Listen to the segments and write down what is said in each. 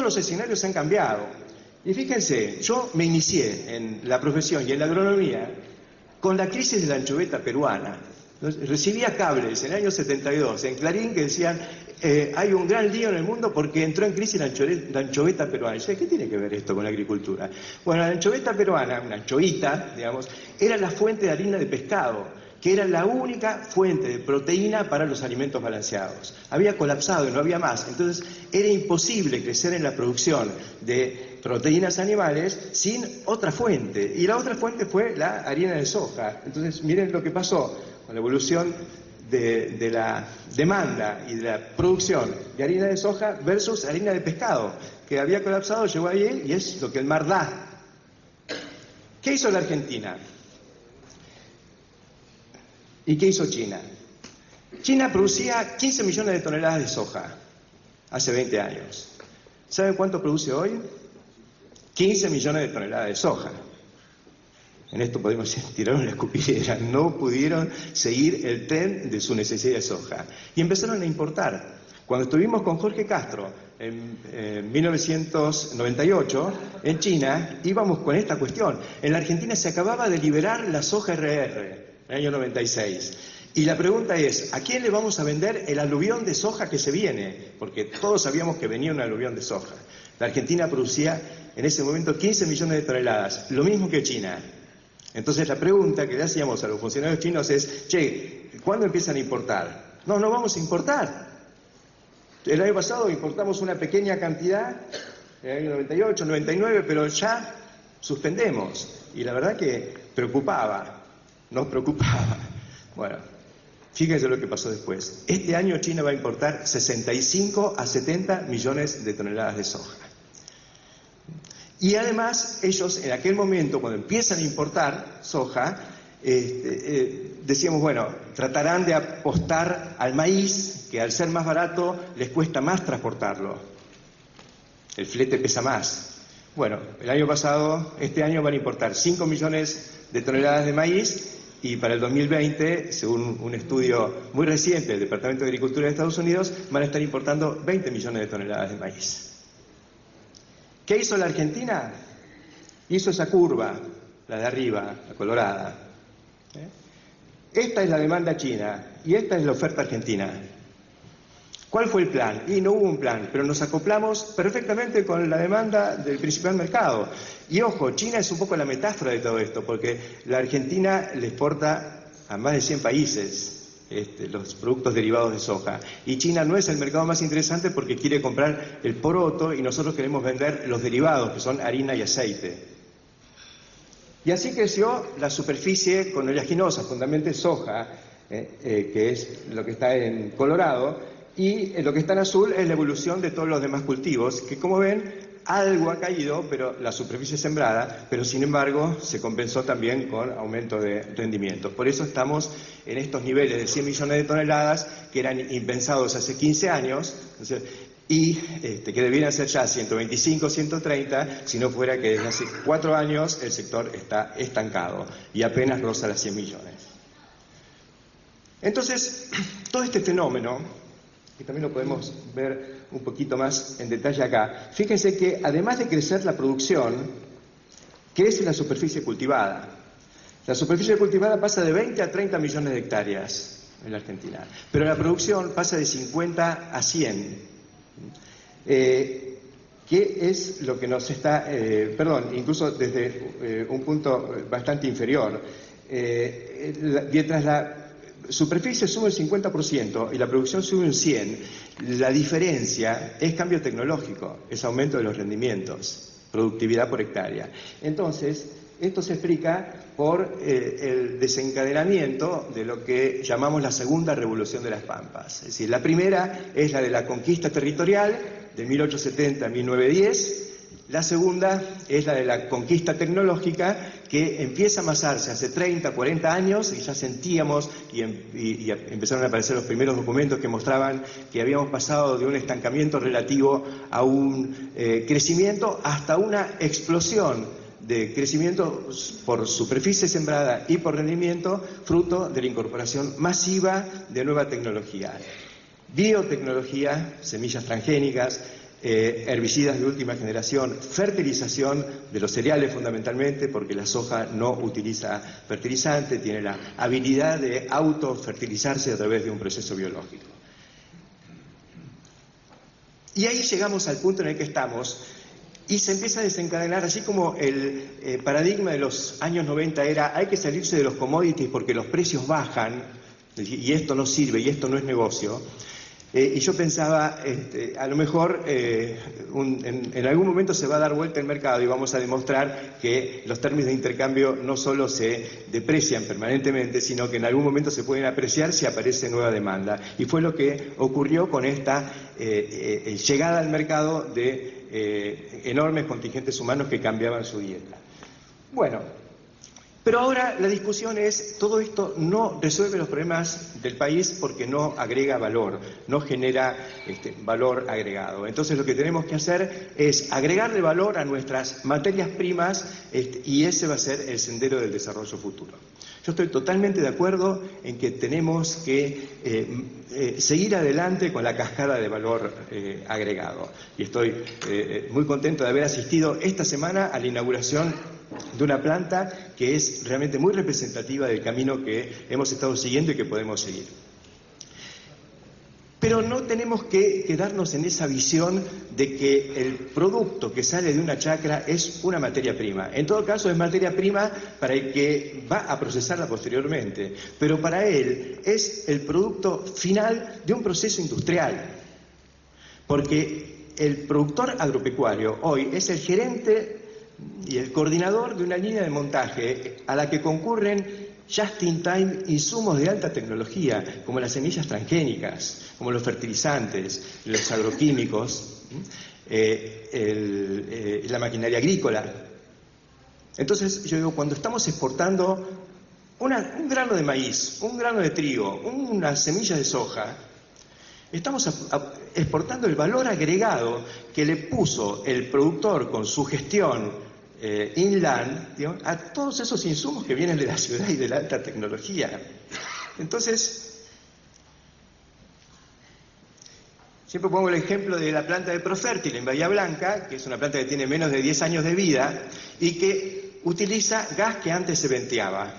los escenarios han cambiado. Y fíjense, yo me inicié en la profesión y en la agronomía con la crisis de la anchoveta peruana. Recibía cables en el año 72 en Clarín que decían hay un gran lío en el mundo porque entró en crisis la anchoveta peruana. Y yo decía, ¿qué tiene que ver esto con la agricultura? Bueno, la anchoveta peruana, una anchovita, digamos, era la fuente de harina de pescado, que era la única fuente de proteína para los alimentos balanceados. Había colapsado y no había más, entonces era imposible crecer en la producción de proteínas animales sin otra fuente, y la otra fuente fue la harina de soja. Entonces miren lo que pasó con la evolución de la demanda y de la producción de harina de soja versus harina de pescado, que había colapsado, llegó ahí y es lo que el mar da. ¿Qué hizo la Argentina? ¿Y qué hizo China? China producía 15 millones de toneladas de soja hace 20 años. ¿Saben cuánto produce hoy? 15 millones de toneladas de soja. En esto podemos decir, tiraron la escupidera, no pudieron seguir el tren de su necesidad de soja. Y empezaron a importar. Cuando estuvimos con Jorge Castro en 1998 en China, íbamos con esta cuestión. En la Argentina se acababa de liberar la soja RR. En el año 96. Y la pregunta es, ¿a quién le vamos a vender el aluvión de soja que se viene? Porque todos sabíamos que venía un aluvión de soja. La Argentina producía en ese momento 15 millones de toneladas, lo mismo que China. Entonces la pregunta que le hacíamos a los funcionarios chinos es, che, ¿cuándo empiezan a importar? No, no vamos a importar. El año pasado importamos una pequeña cantidad, en el año 98, 99, pero ya suspendemos. Y la verdad que preocupaba. Nos preocupaba. Bueno, fíjense lo que pasó después. Este año China va a importar 65 a 70 millones de toneladas de soja. Y además, ellos en aquel momento, cuando empiezan a importar soja, decíamos, bueno, tratarán de apostar al maíz, que al ser más barato les cuesta más transportarlo. El flete pesa más. Bueno, el año pasado, este año van a importar 5 millones de toneladas de maíz, y para el 2020, según un estudio muy reciente del Departamento de Agricultura de Estados Unidos, van a estar importando 20 millones de toneladas de maíz. ¿Qué hizo la Argentina? Hizo esa curva, la de arriba, la colorada. Esta es la demanda china y esta es la oferta argentina. ¿Cuál fue el plan? Y no hubo un plan, pero nos acoplamos perfectamente con la demanda del principal mercado. Y ojo, China es un poco la metáfora de todo esto, porque la Argentina le exporta a más de 100 países los productos derivados de soja. Y China no es el mercado más interesante porque quiere comprar el poroto y nosotros queremos vender los derivados, que son harina y aceite. Y así creció la superficie con oleaginosa, fundamentalmente soja, que es lo que está en Colorado. Y lo que está en azul es la evolución de todos los demás cultivos, que como ven, algo ha caído, pero la superficie es sembrada, pero sin embargo se compensó también con aumento de rendimiento. Por eso estamos en estos niveles de 100 millones de toneladas, que eran impensados hace 15 años, y que debieran ser ya 125, 130, si no fuera que desde hace 4 años el sector está estancado y apenas roza las 100 millones. Entonces, todo este fenómeno, que también lo podemos ver un poquito más en detalle acá. Fíjense que además de crecer la producción, crece la superficie cultivada. La superficie cultivada pasa de 20 a 30 millones de hectáreas en la Argentina, pero la producción pasa de 50 a 100. ¿Qué es lo que nos está, incluso desde un punto bastante inferior? Mientras la superficie sube el 50% y la producción sube un 100%, la diferencia es cambio tecnológico, es aumento de los rendimientos, productividad por hectárea. Entonces, esto se explica por el desencadenamiento de lo que llamamos la segunda revolución de las pampas. Es decir, la primera es la de la conquista territorial de 1870 a 1910, la segunda es la de la conquista tecnológica, que empieza a amasarse hace 30, 40 años, y ya sentíamos y empezaron a aparecer los primeros documentos que mostraban que habíamos pasado de un estancamiento relativo a un crecimiento hasta una explosión de crecimiento por superficie sembrada y por rendimiento, fruto de la incorporación masiva de nueva tecnología. Biotecnología, semillas transgénicas, herbicidas de última generación, fertilización de los cereales fundamentalmente, porque la soja no utiliza fertilizante, tiene la habilidad de autofertilizarse a través de un proceso biológico. Y ahí llegamos al punto en el que estamos y se empieza a desencadenar, así como el paradigma de los años 90 era hay que salirse de los commodities porque los precios bajan y esto no sirve y esto no es negocio. Y yo pensaba, a lo mejor en algún momento se va a dar vuelta el mercado y vamos a demostrar que los términos de intercambio no solo se deprecian permanentemente, sino que en algún momento se pueden apreciar si aparece nueva demanda. Y fue lo que ocurrió con esta llegada al mercado de enormes contingentes humanos que cambiaban su dieta. Bueno. Pero ahora la discusión es, todo esto no resuelve los problemas del país porque no agrega valor, no genera valor agregado. Entonces lo que tenemos que hacer es agregarle valor a nuestras materias primas y ese va a ser el sendero del desarrollo futuro. Yo estoy totalmente de acuerdo en que tenemos que seguir adelante con la cascada de valor agregado. Y estoy muy contento de haber asistido esta semana a la inauguración de una planta que es realmente muy representativa del camino que hemos estado siguiendo y que podemos seguir. Pero no tenemos que quedarnos en esa visión de que el producto que sale de una chacra es una materia prima. En todo caso es materia prima para el que va a procesarla posteriormente, pero para él es el producto final de un proceso industrial. Porque el productor agropecuario hoy es el gerente y el coordinador de una línea de montaje a la que concurren just-in-time insumos de alta tecnología, como las semillas transgénicas, como los fertilizantes, los agroquímicos, la maquinaria agrícola. Entonces, yo digo, cuando estamos exportando un grano de maíz, un grano de trigo, unas semillas de soja, estamos exportando el valor agregado que le puso el productor con su gestión inland, digamos, a todos esos insumos que vienen de la ciudad y de la alta tecnología. Entonces, siempre pongo el ejemplo de la planta de Profértil en Bahía Blanca, que es una planta que tiene menos de 10 años de vida y que utiliza gas que antes se venteaba.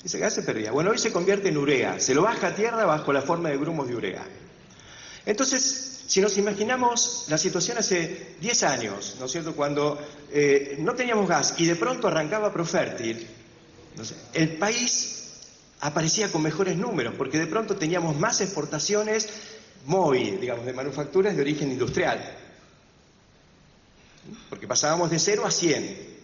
Ese gas se perdía. Bueno, hoy se convierte en urea, se lo baja a tierra bajo la forma de grumos de urea. Entonces, si nos imaginamos la situación hace 10 años, ¿no es cierto?, cuando no teníamos gas y de pronto arrancaba Profértil, no sé, el país aparecía con mejores números, porque de pronto teníamos más exportaciones MOI, digamos, de manufacturas de origen industrial. Porque pasábamos de 0 a 100.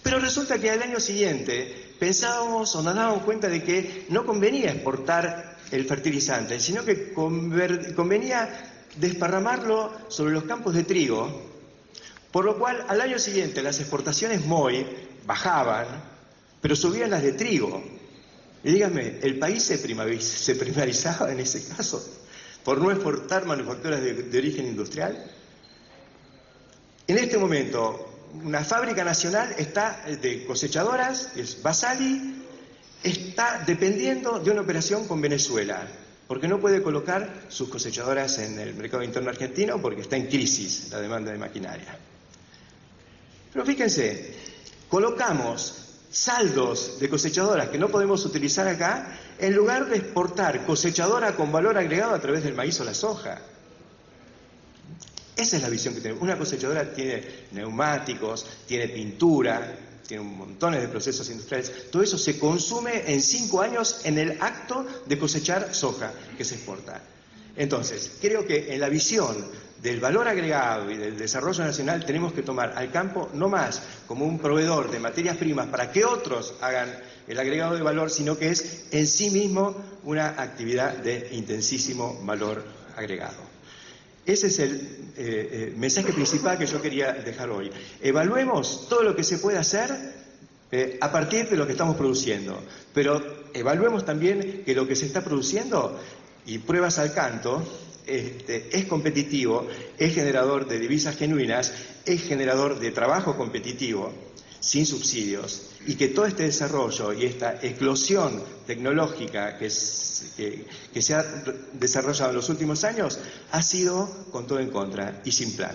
Pero resulta que al año siguiente pensábamos o nos dábamos cuenta de que no convenía exportar el fertilizante, sino que convenía desparramarlo sobre los campos de trigo, por lo cual al año siguiente las exportaciones MOI bajaban, pero subían las de trigo. Y díganme, ¿el país se primarizaba en ese caso por no exportar manufacturas de origen industrial? En este momento, una fábrica nacional está de cosechadoras, es Basali, está dependiendo de una operación con Venezuela, porque no puede colocar sus cosechadoras en el mercado interno argentino porque está en crisis la demanda de maquinaria. Pero fíjense, colocamos saldos de cosechadoras que no podemos utilizar acá en lugar de exportar cosechadora con valor agregado a través del maíz o la soja. Esa es la visión que tenemos. Una cosechadora tiene neumáticos, tiene pintura, tiene montones de procesos industriales. Todo eso se consume en 5 años en el acto de cosechar soja que se exporta. Entonces, creo que en la visión del valor agregado y del desarrollo nacional tenemos que tomar al campo no más como un proveedor de materias primas para que otros hagan el agregado de valor, sino que es en sí mismo una actividad de intensísimo valor agregado. Ese es el mensaje principal que yo quería dejar hoy. Evaluemos todo lo que se puede hacer a partir de lo que estamos produciendo, pero evaluemos también que lo que se está produciendo, y pruebas al canto, es competitivo, es generador de divisas genuinas, es generador de trabajo competitivo. sin subsidios, y que todo este desarrollo y esta eclosión tecnológica que se ha desarrollado en los últimos años ha sido con todo en contra y sin plan.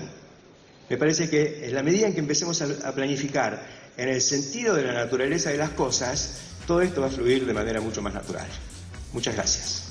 Me parece que en la medida en que empecemos a planificar en el sentido de la naturaleza de las cosas, todo esto va a fluir de manera mucho más natural. Muchas gracias.